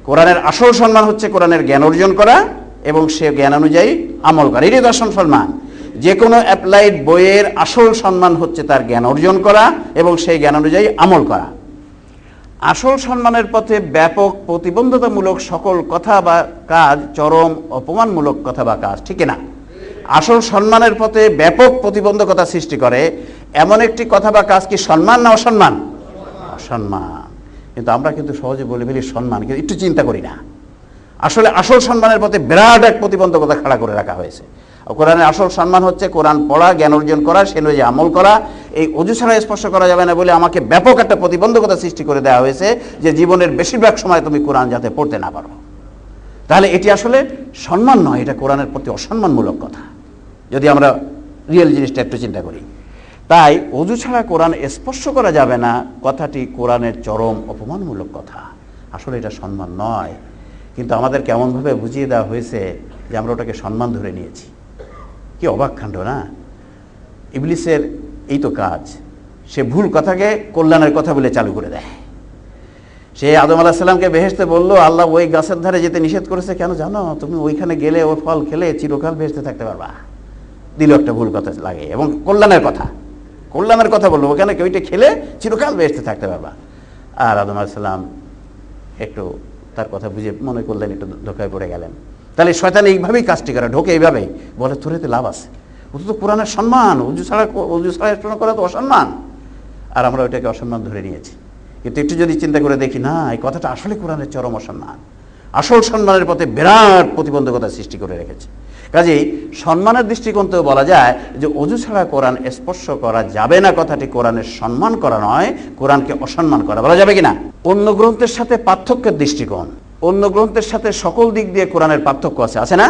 কোরআনের আসল সম্মান হচ্ছে কোরআনের জ্ঞান অর্জন করা এবং সে জ্ঞান অনুযায়ী আমল করা। এটাই তো আসল সম্মান। যে কোনো অ্যাপ্লাইড বইয়ের আসল সম্মান হচ্ছে তার জ্ঞান অর্জন করা এবং সেই জ্ঞান অনুযায়ী আমল করা। আসল সম্মানের পথে ব্যাপক প্রতিবন্ধকতামূলক সকল কথা বা কাজ চরম অপমানমূলক কথা বা কাজ, ঠিক না? আসল সম্মানের পথে ব্যাপক প্রতিবন্ধকতা সৃষ্টি করে এমন একটি কথা বা কাজ কি সম্মান না অসম্মান? অসম্মান। কিন্তু আমরা কিন্তু সহজে বলে ফেলি সম্মান, কিন্তু একটু চিন্তা করি না। আসলে আসল সম্মানের পথে বিরাট এক প্রতিবন্ধকতা খাড়া করে রাখা হয়েছে। কোরআনের আসল সম্মান হচ্ছে কোরআন পড়া, জ্ঞান অর্জন করা, সে অনুযায়ী আমল করা। এই অজু ছাড়া স্পর্শ করা যাবে না বলে আমাকে ব্যাপক একটা প্রতিবন্ধকতা সৃষ্টি করে দেওয়া হয়েছে যে জীবনের বেশিরভাগ সময় তুমি কোরআন যাতে পড়তে না পারো। তাহলে এটি আসলে সম্মান নয়, এটা কোরআনের প্রতি অসম্মানমূলক কথা, যদি আমরা রিয়েল জিনিসটা একটু চিন্তা করি। তাই অজু ছাড়া কোরআন স্পর্শ করা যাবে না কথাটি কোরআনের চরম অপমানমূলক কথা। আসলে এটা সম্মান নয়, কিন্তু আমাদের কেমনভাবে বুঝিয়ে দেওয়া হয়েছে যে আমরা ওটাকে সম্মান ধরে নিয়েছি। কি অবাক কাণ্ড না! ইবলিসের এই তো কাজ, সে ভুল কথাকে কল্যাণের কথা বলে চালু করে দেয়। সে আদম আলাইহিস সালামকে বেহেশতে বলল, আল্লাহ ওই গাছের ধারে যেতে নিষেধ করেছে কেন জানো? তুমি ওইখানে গেলে ওই ফল খেলে চিরকাল বেহেশতে থাকতে পারবা। দিল একটা ভুল কথা লাগে এবং কল্যাণের কথা বললো, ওখানে ওইটা খেলে চিরকাল বেহেশতে থাকতে পারবা। আর আদম আলাইহিস সালাম একটু তার কথা বুঝে মনে করলেন, একটু ধোকায় পড়ে গেলেন। তাহলে শয়তান এইভাবেই কাজটি করে, ঢোকে এইভাবেই, বলে তোর এতে লাভ আছে, ও তো কোরআনের সম্মান, অজু ছাড়া করা তো অসম্মান। আর আমরা ওইটাকে অসম্মান ধরে নিয়েছি। কিন্তু একটু যদি চিন্তা করে দেখি, না, এই কথাটা আসলে কোরআনের চরম অসম্মান। আসল সম্মানের পথে বিরাট প্রতিবন্ধকতা সৃষ্টি করে রেখেছে। কাজেই সম্মানের দৃষ্টিকোণ থেকে বলা যায় যে অজু ছাড়া কোরআন স্পর্শ করা যাবে না কথাটি কোরআনের সম্মান করা নয়, কোরআনকে অসম্মান করা। বলা যাবে কিনা? অন্য গ্রন্থের সাথে পার্থক্যের দৃষ্টিকোণ, অন্য গ্রন্থের সাথে সকল দিক দিয়ে কোরআনের পার্থক্য আছে না?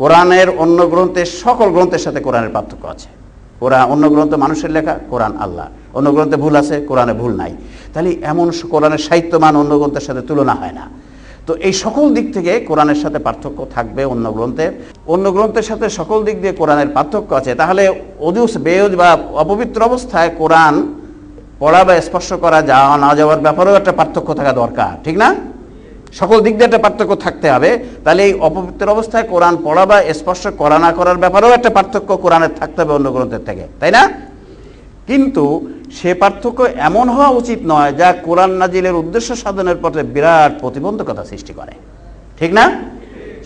কোরআনের অন্য গ্রন্থের সকল গ্রন্থের সাথে কোরআনের পার্থক্য আছে। অন্য গ্রন্থ মানুষের লেখা, কোরআন আল্লাহ। অন্য গ্রন্থে ভুল আছে, কোরআনে ভুল নাই। তাহলে এমন কোরআনের সাহিত্যমান অন্য গ্রন্থের সাথে তুলনা হয় না। তো এই সকল দিক থেকে কোরআনের সাথে পার্থক্য থাকবে অন্য গ্রন্থের সাথে সকল দিক দিয়ে কোরআনের পার্থক্য আছে। তাহলে বেয়ুজ বা অপবিত্র অবস্থায় কোরআন পড়া বা স্পর্শ করা যাওয়া না যাওয়ার ব্যাপারেও একটা পার্থক্য থাকা দরকার, ঠিক না? সকল দিক দিয়ে একটা পার্থক্য থাকতে হবে। তাহলে এই অপবিত্র অবস্থায় কোরআন পড়া বা স্পর্শ করা না করার ব্যাপারেও একটা পার্থক্য কোরআনের থাকতে হবে অন্য গ্রন্থের থেকে, তাই না? কিন্তু সে পার্থক্য এমন হওয়া উচিত নয় যা কোরআন নাজিলের উদ্দেশ্য সাধনের পথে বিরাট প্রতিবন্ধকতা সৃষ্টি করে, ঠিক না?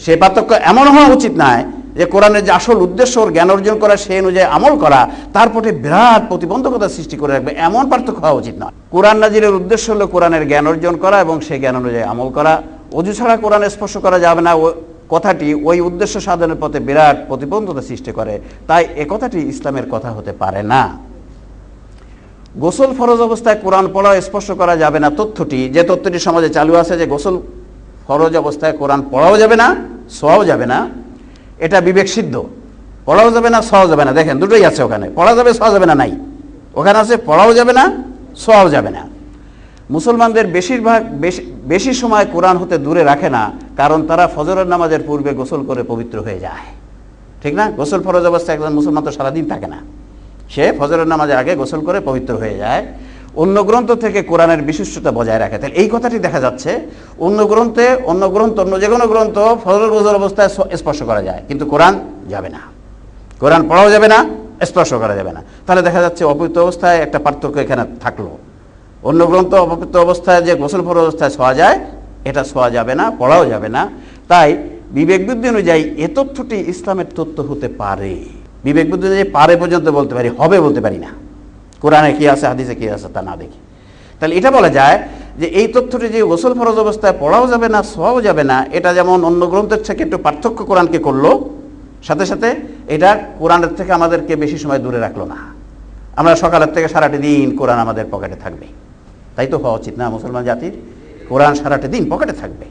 সে পার্থক্য এমন হওয়া উচিত নয় যে কোরআনের যে আসল উদ্দেশ্য ওর জ্ঞান অর্জন করা, সে অনুযায়ী আমল করা, তার পথে বিরাট প্রতিবন্ধকতা সৃষ্টি করে রাখবে, এমন পার্থক্য হওয়া উচিত নয়। কোরআন নাজিলের উদ্দেশ্য হলো কোরআনের জ্ঞান অর্জন করা এবং সেই জ্ঞান অনুযায়ী আমল করা। অজু ছাড়া কোরআন স্পর্শ করা যাবে না কথাটি ওই উদ্দেশ্য সাধনের পথে বিরাট প্রতিবন্ধকতা সৃষ্টি করে। তাই এ কথাটি ইসলামের কথা হতে পারে না। গোসল ফরজ অবস্থায় কোরআন পড়া স্পর্শ করা যাবে না যে তথ্যটি সমাজে চালু আছে যে গোসল ফরজ অবস্থায় কোরআন পড়াও যাবে না, ছোঁয়াও যাবে না, এটা বিবেক সিদ্ধ। পড়াও যাবে না, ছোঁয়াও যাবে না। দেখেন, দুটোই আছে ওখানে, পড়া যাবে, ছোঁয়া যাবে না নাই। ওখানে আছে পড়াও যাবে না, ছোঁয়াও যাবে না। মুসলমানদের বেশি সময় কোরআন হতে দূরে রাখে না, কারণ তারা ফজরের নামাজের পূর্বে গোসল করে পবিত্র হয়ে যায়, ঠিক না? গোসল ফরজ অবস্থায় একজন মুসলমান তো সারাদিন থাকে না, সে ফজরের নামাজের আগে গোসল করে পবিত্র হয়ে যায়। অন্য গ্রন্থ থেকে কোরআনের বিশিষ্টতা বজায় রাখে। তাহলে এই কথাটি দেখা যাচ্ছে অন্য যে কোনো গ্রন্থ ফজর গোসল অবস্থায় স্পর্শ করা যায়, কিন্তু কোরআন যাবে না, কোরআন পড়াও যাবে না, স্পর্শ করা যাবে না। তাহলে দেখা যাচ্ছে অপবিত্র অবস্থায় একটা পার্থক্য এখানে থাকলো। অন্য গ্রন্থ অপবিত্র অবস্থায় যে গোসল ফরজ অবস্থায় ছোঁয়া যায়, এটা ছোঁয়া যাবে না, পড়াও যাবে না। তাই বিবেক বুদ্ধি অনুযায়ী এ তথ্যটি ইসলামের তথ্য হতে পারে। বিবেক বুদ্ধি অনুযায়ী পারে পর্যন্ত বলতে পারি, হবে বলতে পারি না। কোরআনে কি আছে, হাদিসে কি আছে তা না দেখি। তাহলে এটা বলা যায় যে এই তথ্যটি যে গোসল ফরজ অবস্থায় পড়াও যাবে না, ছোঁয়াও যাবে না, এটা যেমন অন্য গ্রন্থের থেকে একটু পার্থক্য কোরআনকে করলো, সাথে সাথে এটা কোরআনের থেকে আমাদেরকে বেশি সময় দূরে রাখলো না। আমরা সকালের থেকে সারাটি দিন কোরআন আমাদের পকেটে থাকবে, তাই তো হওয়া উচিত না? মুসলমান জাতির কোরআন সারাটি দিন পকেটে থাকবে,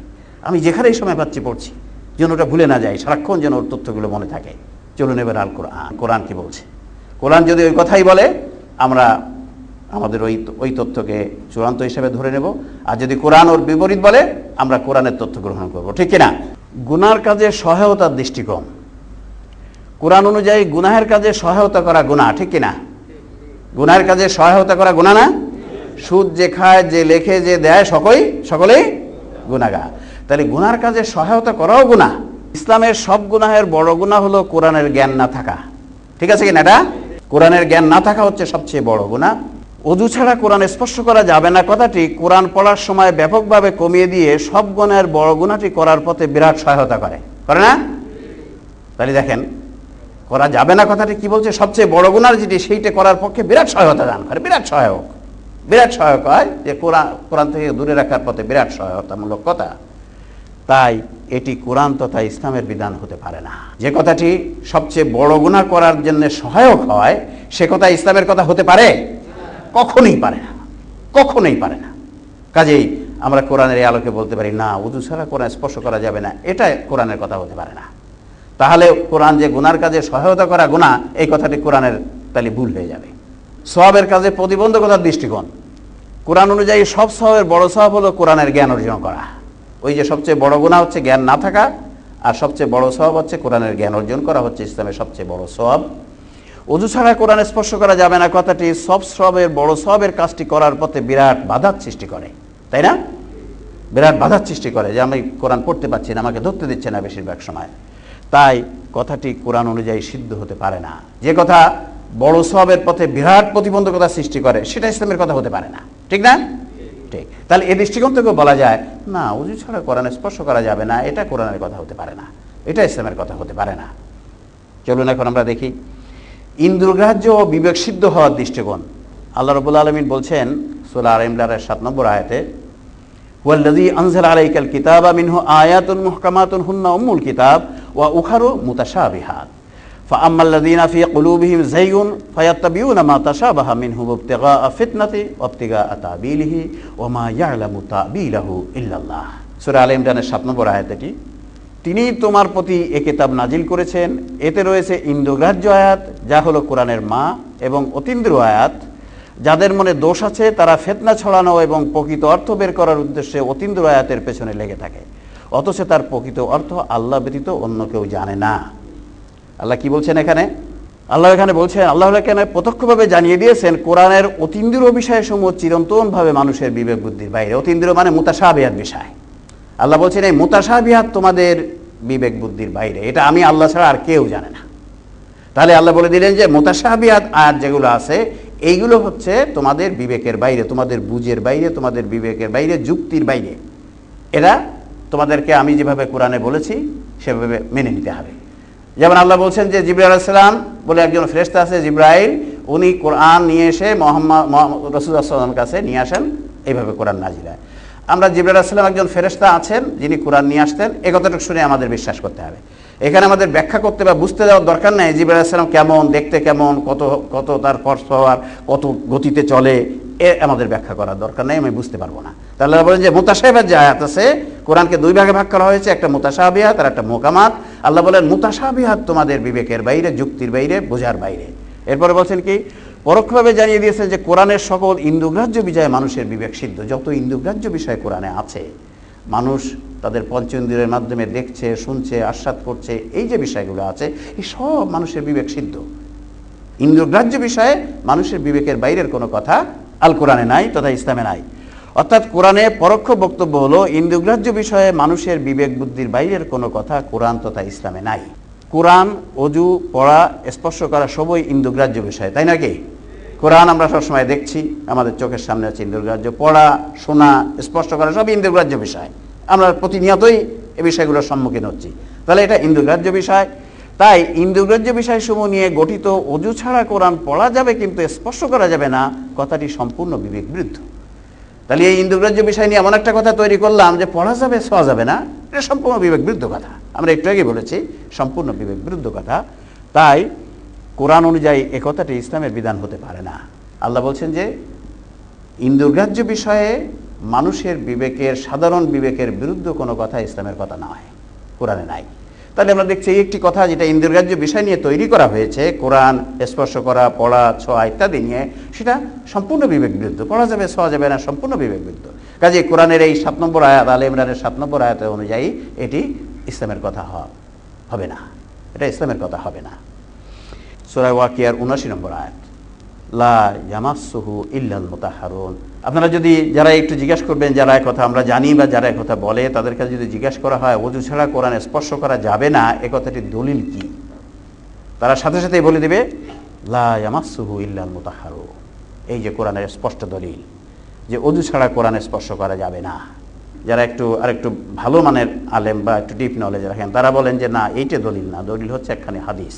আমি যেখানেই সময় পাচ্ছি পড়ছি, যেন ওটা ভুলে না যায়, সারাক্ষণ যেন ওর তথ্যগুলো মনে থাকে। চলুন এবার আল কোরআন কি বলছে। কোরআন যদি ওই কথাই বলে, আমরা আমাদের ওই তথ্যকে চূড়ান্ত হিসেবে ধরে নেব। আর যদি কোরআন ওর বিপরীত বলে, আমরা কোরআনের তথ্য গ্রহণ করব, ঠিক কিনা? গুনার কাজে সহায়তার দৃষ্টিকোণ, কোরআন অনুযায়ী গুনাহের কাজে সহায়তা করা গুনাহ, ঠিক কিনা? গুনাহের কাজে সহায়তা করা গুনাহ না? সুদ যে খায়, যে লেখে, যে দেয়, সকলেই গুনাহগার। তাহলে গুনার কাজে সহায়তা করাও গুনাহ। ইসলামের সব গুনাহের বড় গুনাহ হলো কোরআনের জ্ঞান না থাকা। ঠিক আছে কিনা? এটা কোরআনের জ্ঞান না থাকা হচ্ছে সবচেয়ে বড় গুনাহ। ওযু ছাড়া কোরআন স্পর্শ করা যাবে না কথাটি কোরআন পড়ার সময় ব্যাপকভাবে কমিয়ে দিয়ে সব গুনাহের বড় গুনাহটি করার পথে বিরাট সহায়তা করে না? তাহলে দেখেন, করা যাবে না কথাটি কি বলছে? সবচেয়ে বড় গুনাহ যেটি সেইটা করার পক্ষে বিরাট সহায়তা দান করে, বিরাট সহায়ক হয় যে কোরআন থেকে দূরে রাখার পথে বিরাট সহায়তামূলক কথা। তাই এটি কোরআন তথা ইসলামের বিধান হতে পারে না। যে কথাটি সবচেয়ে বড় গুনাহ করার জন্য সহায়ক হয় সে কথা ইসলামের কথা হতে পারে? কখনোই পারে না। কাজেই আমরা কোরআনের এই আলোকে বলতে পারি না, ওযু ছাড়া কোরআন স্পর্শ করা যাবে না, এটা কোরআনের কথা হতে পারে না। তাহলে কোরআন যে গুনার কাজে সহায়তা করা গুনাহ, এই কথাটি কোরআনের তাহলে ভুল হয়ে যাবে। সওয়াবের কাজে প্রতিবন্ধকতার দৃষ্টিকোণ, কোরআন অনুযায়ী সব সওয়াবের বড় সওয়াব হলো কোরআনের জ্ঞান অর্জন করা। ওই যে সবচেয়ে বড় গুনাহ হচ্ছে জ্ঞান না থাকা, আর সবচেয়ে বড় সওয়াব হচ্ছে কোরআনের জ্ঞান অর্জন করা, হচ্ছে ইসলামের সবচেয়ে বড় সওয়াব। ওযু ছাড়া কোরআন স্পর্শ করা যাবে না কথাটি সব সওয়াবের বড় সওয়াবের কাজটি করার পথে বিরাট বাধার সৃষ্টি করে, তাই না? বিরাট বাধার সৃষ্টি করে যে আমি কোরআন পড়তে পারছি না, আমাকে ধরতে দিচ্ছে না বেশিরভাগ সময়। তাই কথাটি কোরআন অনুযায়ী সিদ্ধ হতে পারে না। যে কথা বড় সওয়াবের পথে বিরাট প্রতিবন্ধকতা সৃষ্টি করে সেটা ইসলামের কথা হতে পারে না, ঠিক না? ঠিক। তাহলে এই দৃষ্টিকোণ থেকেও বলা যায় না, ওযু ছাড়া কোরআন স্পর্শ করা যাবে না, এটা কোরআনের কথা হতে পারে না, এটা ইসলামের কথা হতে পারে না। চলুন এখন আমরা দেখি ইন্দ্রগ্রাহ্য ও বিবেক সিদ্ধ হওয়ার দৃষ্টিকোণ। আল্লাহ রাব্বুল আলামিন বলছেন সূরা আল ইমরানের 7 নম্বর আয়াতে, ওয়াল্লাযী আনজালা আলাইকাল কিতাবা মিনহু আয়াতুন মুহকামাতুন হুন্না উম্মুল কিতাব ওয়া উখারু মুতাশাবিহাত ফাআম্মাল্লাযীনা ফী কুলূবিহিম যায়গুন ফায়াত্তাবিউনা মা তাশাবাহা মিনহু ইবতিগাআ ফিতনাতি ওয়া ইবতিগাআ তা'বীলিহি ওয়া মা ইয়া'লামু তা'বীলাহু ইল্লাল্লাহ। সূরা আল ইমরানের 7 নম্বর আয়াতটি, তিনি তোমার প্রতি এ কিতাব নাজিল করেছেন, এতে রয়েছে ইন্দ্রগ্রাহ্য আয়াত যা হলো কোরআনের মা, এবং অতীন্দ্র আয়াত যাদের মনে দোষ আছে তারা ফিতনা ছড়ানো এবং প্রকৃত অর্থ বের করার উদ্দেশ্যে অতীন্দ্র আয়াতের পেছনে লেগে থাকে, অথচ তার প্রকৃত অর্থ আল্লাহ ব্যতীত অন্য কেউ জানে না। আল্লাহ কি বলছেন এখানে? আল্লাহ এখানে বলছেন, আল্লাহ এখানে প্রত্যক্ষভাবে জানিয়ে দিয়েছেন কোরআনের অতীন্দ্র বিষয়সমূহ চিরন্তনভাবে মানুষের বিবেক বুদ্ধির বাইরে। অতীন্দ্র মানে মুতাশাবিহাত বিষয়। আল্লাহ বলছেন এই মুতাশাবিহাত তোমাদের বিবেক বুদ্ধির বাইরে, এটা আমি আল্লাহ ছাড়া আর কেউ জানে না। তাহলে আল্লাহ বলে দিলেন যে মুতাশাবিহাত আয়াত যেগুলো আছে এইগুলো হচ্ছে তোমাদের বিবেকের বাইরে, তোমাদের বুঝের বাইরে, তোমাদের বিবেকের বাইরে, যুক্তির বাইরে। এরা তোমাদেরকে আমি যেভাবে কোরআনে বলেছি সেভাবে মেনে নিতে হবে। যেমন আল্লাহ বলছেন যে জিবরাইল আলাইহিস সালাম বলে একজন ফেরেশতা আছে, জিবরাইল, উনি কোরআন নিয়ে এসে মুহাম্মদ রাসূলুল্লাহ সাল্লাল্লাহু আলাইহি ওয়াসাল্লামের কাছে নিয়ে আসেন, এইভাবে কোরআন নাজিল হয়। আমরা জিবরাইল আলাইহিস সালাম একজন ফেরেশতা আছেন যিনি কোরআন নিয়ে আসতেন, এই কথাটুকু শুনে আমাদের বিশ্বাস করতে হবে। এখানে আমাদের ব্যাখ্যা করতে বা বুঝতে দেওয়ার দরকার নেই জিবরাইল আলাইহিস সালাম কেমন দেখতে, কেমন, কত তার ফর্স পাওয়ার, কত গতিতে চলে, এ আমাদের ব্যাখ্যা করার দরকার নেই, আমি বুঝতে পারবো না। তাহলে বলেন যে মুতাশাবিহাত যে আয়াত আছে, কোরআনকে দুই ভাগে ভাগ করা হয়েছে, একটা মুতাশাবিহাত আর একটা মুহকামাত। আল্লাহ বলেন মুতাশাবিহাত তোমাদের বিবেকের বাইরে, যুক্তির বাইরে, বোঝার বাইরে। এরপরে বলছেন কি, পরোক্ষভাবে জানিয়ে দিয়েছেন যে কোরআনের সকল ইন্দ্রগ্রাহ্য বিষয়ে মানুষের বিবেক সিদ্ধ। যত ইন্দ্রগ্রাহ্য বিষয় কোরআনে আছে, মানুষ তাদের পঞ্চেন্দ্রিয়ের মাধ্যমে দেখছে, শুনছে, আস্বাদ করছে, এই যে বিষয়গুলো আছে এই সব মানুষের বিবেক সিদ্ধ। ইন্দ্রগ্রাহ্য বিষয়ে মানুষের বিবেকের বাইরের কোনো কথা আল কোরআনে নাই তথা ইসলামে নাই। অর্থাৎ কোরআনে পরোক্ষ বক্তব্য হলো ইন্দ্রগ্রাহ্য বিষয়ে মানুষের বিবেক বুদ্ধির বাইরের কোনো কথা কোরআন তথা ইসলামে নাই। কোরআন, অজু, পড়া, স্পর্শ করা সবই ইন্দ্রগ্রাহ্য বিষয়, তাই নাকি? কোরআন আমরা সবসময় দেখছি, আমাদের চোখের সামনে আছে ইন্দ্রগ্রাহ্য। পড়া, শোনা, স্পর্শ করা সবই ইন্দ্রগ্রাহ্য বিষয়। আমরা প্রতিনিয়তই এই বিষয়গুলোর সম্মুখীন হচ্ছি, তাহলে এটা ইন্দ্রগ্রাহ্য বিষয়। তাই ইন্দ্রগ্রাহ্য বিষয়সমূহ নিয়ে গঠিত অজু ছাড়া কোরআন পড়া যাবে কিন্তু স্পর্শ করা যাবে না কথাটি সম্পূর্ণ বিবেক বিরুদ্ধ। তাহলে এই ইন্দ্রগ্রাহ্য বিষয় নিয়ে এমন একটা কথা তৈরি করলাম যে পড়া যাবে, ছোঁয়া যাবে না, এটা সম্পূর্ণ বিবেক বিরুদ্ধ কথা। আমরা একটু আগে বলেছি সম্পূর্ণ বিবেক বিরুদ্ধ কথা। তাই কোরআন অনুযায়ী এ কথাটি ইসলামের বিধান হতে পারে না। আল্লাহ বলছেন যে ইন্দ্রগ্রাহ্য বিষয়ে মানুষের বিবেকের, সাধারণ বিবেকের বিরুদ্ধে কোনো কথা ইসলামের কথা নয়, কোরআনে নাই। তাহলে আমরা দেখছি এই একটি কথা যেটা ইন্দ্রগ্রাহ্য বিষয় নিয়ে তৈরি করা হয়েছে, কোরআন স্পর্শ করা, পড়া, ছোঁয়া ইত্যাদি নিয়ে, সেটা সম্পূর্ণ বিবেক বিরুদ্ধ। পড়া যাবে, ছোঁয়া যাবে না, সম্পূর্ণ বিবেক বিরুদ্ধ। কাজে কোরআনের এই 7 নম্বর আয়াত, আলে ইমরানের 7 নম্বর আয়াত অনুযায়ী এটি ইসলামের কথা হবে না, এটা ইসলামের কথা হবে না। সূরা ওয়াকিয়ার 79 নম্বর আয়াত, লা ইয়ামাসসুহু ইল্লাল মুতাহহারুন। আপনারা যদি যারা একটু জিজ্ঞাসা করবেন, যারা একথা আমরা জানি বা যারা একথা বলে, তাদের কাছে যদি জিজ্ঞাসা করা হয় ওযু ছাড়া কোরআন স্পর্শ করা যাবে না, এ কথাটির দলিল কি, তারা সাথে সাথেই বলে দিবে লা ইয়ামাসসুহু ইল্লাল মুতাহহারুন। এই যে কোরআনের স্পষ্ট দলিল যে ওযু ছাড়া কোরআন স্পর্শ করা যাবে না। যারা আরেকটু ভালো মানের আলেম বা একটু ডিপ নলেজ রাখেন, তারা বলেন যে না, এইটা দলিল না, দলিল হচ্ছে একখানি হাদিস।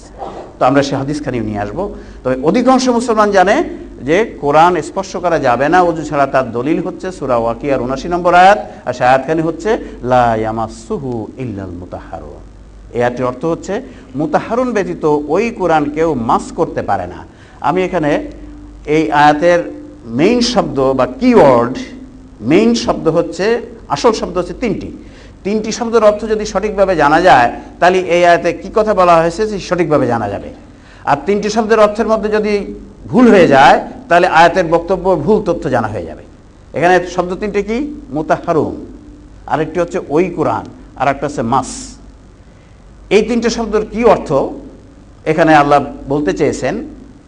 তো আমরা সেই হাদিসখানিও নিয়ে আসবো। তবে অধিকাংশ মুসলমান জানে যে কোরআন স্পর্শ করা যাবে না ওযু ছাড়া, তার দলিল হচ্ছে সূরা ওয়াকিয়ার ৭৯ নম্বর আয়াত, আর সেই আয়াতখানি হচ্ছে লা ইয়ামাসসুহু ইল্লাল মুতাহহারুন। এই আয়াতের অর্থ হচ্ছে মুতাহহারুন ব্যতীত ওই কোরআন কেউ মাস করতে পারে না। আমি এখানে এই আয়াতের মেইন শব্দ বা কিওয়ার্ড, মেইন শব্দ হচ্ছে, আসল শব্দ হচ্ছে তিনটি শব্দের অর্থ যদি সঠিকভাবে জানা যায়, তাহলে এই আয়াতে কি কথা বলা হয়েছে সঠিকভাবে জানা যাবে। আর তিনটি শব্দের অর্থের মধ্যে যদি ভুল হয়ে যায়, তাহলে আয়াতের বক্তব্য ভুল তথ্য জানা হয়ে যাবে। এখানে শব্দ তিনটে কি? মুতাহহারুন, আরেকটি হচ্ছে ওই কোরআন, আর একটা হচ্ছে মাস। এই তিনটে শব্দের কি অর্থ এখানে আল্লাহ বলতে চেয়েছেন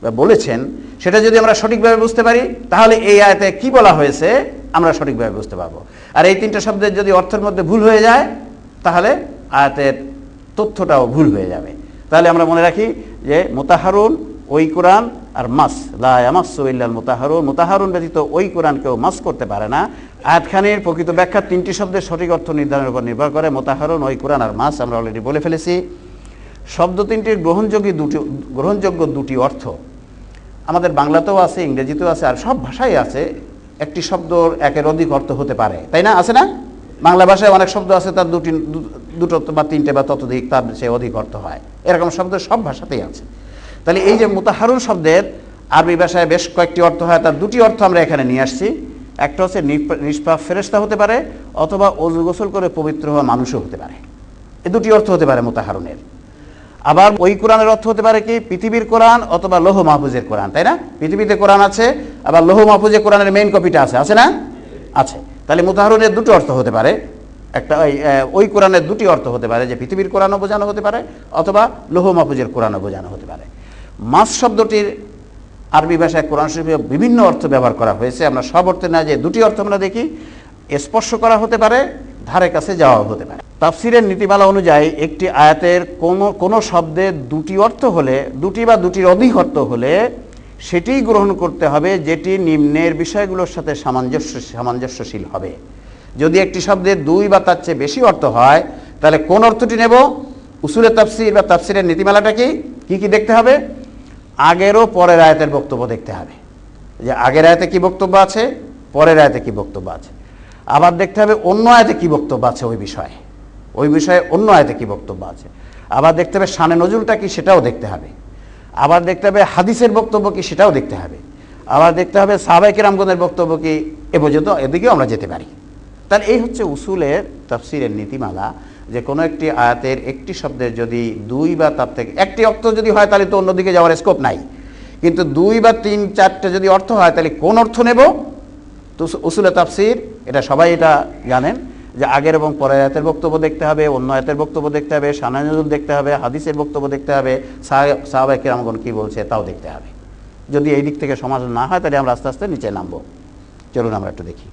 বা বলেছেন, সেটা যদি আমরা সঠিকভাবে বুঝতে পারি, তাহলে এই আয়াতে কি বলা হয়েছে আমরা সঠিকভাবে বুঝতে পারবো। আর এই তিনটা শব্দের যদি অর্থের মধ্যে ভুল হয়ে যায়, তাহলে আয়াতের তথ্যটাও ভুল হয়ে যাবে। তাহলে আমরা মনে রাখি যে মুতাহহারুন ওই কোরআন, আর মাস লা ইয়ামাসসু ইল্লাল মুতাহহারুন, মুতাহহারুন ব্যতীত ওই কোরআন কেউ মাস করতে পারে না। আয়াতখানির প্রকৃত ব্যাখ্যা তিনটি শব্দের সঠিক অর্থ নির্ধারণের উপর নির্ভর করে। মুতাহহারুন, ওই কোরআন আর মাস আমরা অলরেডি বলে ফেলেছি। শব্দ তিনটির গ্রহণযোগ্য দুটি অর্থ আমাদের বাংলাতেও আছে, ইংরেজিতেও আছে, আর সব ভাষায় আছে। একটি শব্দর একের অধিক অর্থ হতে পারে, তাই না? আছে না? বাংলা ভাষায় অনেক শব্দ আছে তার দুটো বা তিনটে বা ততোধিক, তার সে অধিক অর্থ হয়। এরকম শব্দ সব ভাষাতেই আছে। তাহলে এই যে মুতাহহারুন শব্দের আরবি ভাষায় বেশ কয়েকটি অর্থ হয়, তার দুটি অর্থ আমরা এখানে নিয়ে আসছি। একটা হচ্ছে নিষ্পাপ ফেরেশতা হতে পারে, অথবা ওযু গোসল করে পবিত্র হওয়া মানুষও হতে পারে। এই দুটি অর্থ হতে পারে মুতাহহারুনের। আবার ওই কোরআনের অর্থ হতে পারে কি? পৃথিবীর কোরআন অথবা লৌহ মাহফুজের কোরআন, তাই না? পৃথিবীতে কোরআন আছে, আবার লৌহ মাহফুজে কোরআনের মেইন কপিটা আছে না? আছে। তাহলে মুতাহহারুনের দুটো অর্থ হতে পারে। একটা ওই কোরআনের দুটি অর্থ হতে পারে, যে পৃথিবীর কোরআনও বোঝানো হতে পারে, অথবা লৌহ মাহফুজের কোরআনও বোঝানো হতে পারে। মাস শব্দটির আরবি ভাষায় কোরআন শরীফে বিভিন্ন অর্থ ব্যবহার করা হয়েছে। আমরা সব অর্থে না, যে দুটি অর্থ আমরা দেখি, স্পর্শ করা হতে পারে, ধারে কাছে যাওয়া হতে পারে। তাফসিরের নীতিমালা অনুযায়ী একটি আয়াতের কোনো শব্দের দুটি অর্থ হলে, দুটি বা দুটির অধিক অর্থ হলে, সেটিই গ্রহণ করতে হবে যেটি নিম্নের বিষয়গুলোর সাথে সামঞ্জস্যশীল হবে। যদি একটি শব্দের দুই বা তার চেয়ে বেশি অর্থ হয়, তাহলে কোন অর্থটি নেব? উসুলে তাফসির বা তাফসিরের নীতিমালাটা কি দেখতে হবে? আগের ও পরের আয়াতের বক্তব্য দেখতে হবে, যে আগের আয়াতে কি বক্তব্য আছে, পরের আয়াতে কি বক্তব্য আছে। আবার দেখতে হবে অন্য আয়াতে কি বক্তব্য আছে ওই বিষয়ে অন্য আয়াতে কি বক্তব্য আছে। আবার দেখতে হবে শানে নজুলটা কি, সেটাও দেখতে হবে। আবার দেখতে হবে হাদিসের বক্তব্য কি, সেটাও দেখতে হবে। আবার দেখতে হবে সাহাবায়ে কেরামগণের বক্তব্য কি, এ পর্যন্ত এদিকেও আমরা যেতে পারি। তাহলে এই হচ্ছে উসুলের তাফসিরের নীতিমালা, যে কোনো একটি আয়াতের একটি শব্দের যদি দুই বা তার থেকে একটি অর্থ যদি হয়, তাহলে তো অন্যদিকে যাওয়ার স্কোপ নাই। কিন্তু দুই বা তিন চারটে যদি অর্থ হয়, তাহলে কোন অর্থ নেব? তো উসুলে তাফসির এটা সবাই এটা জানেন, যে আগের এবং পরের আয়াতের বক্তব্য দেখতে হবে, অন্য আয়াতের বক্তব্য দেখতে হবে, শানে নজুল দেখতে হবে, হাদিসের বক্তব্য দেখতে হবে, সাহাবায়ে কেরামগণ কি বলছে তাও দেখতে হবে। যদি এই দিক থেকে সমাধান না হয়, তাহলে আমরা আস্তে আস্তে নিচে নামবো। চলুন আমরা একটু দেখি।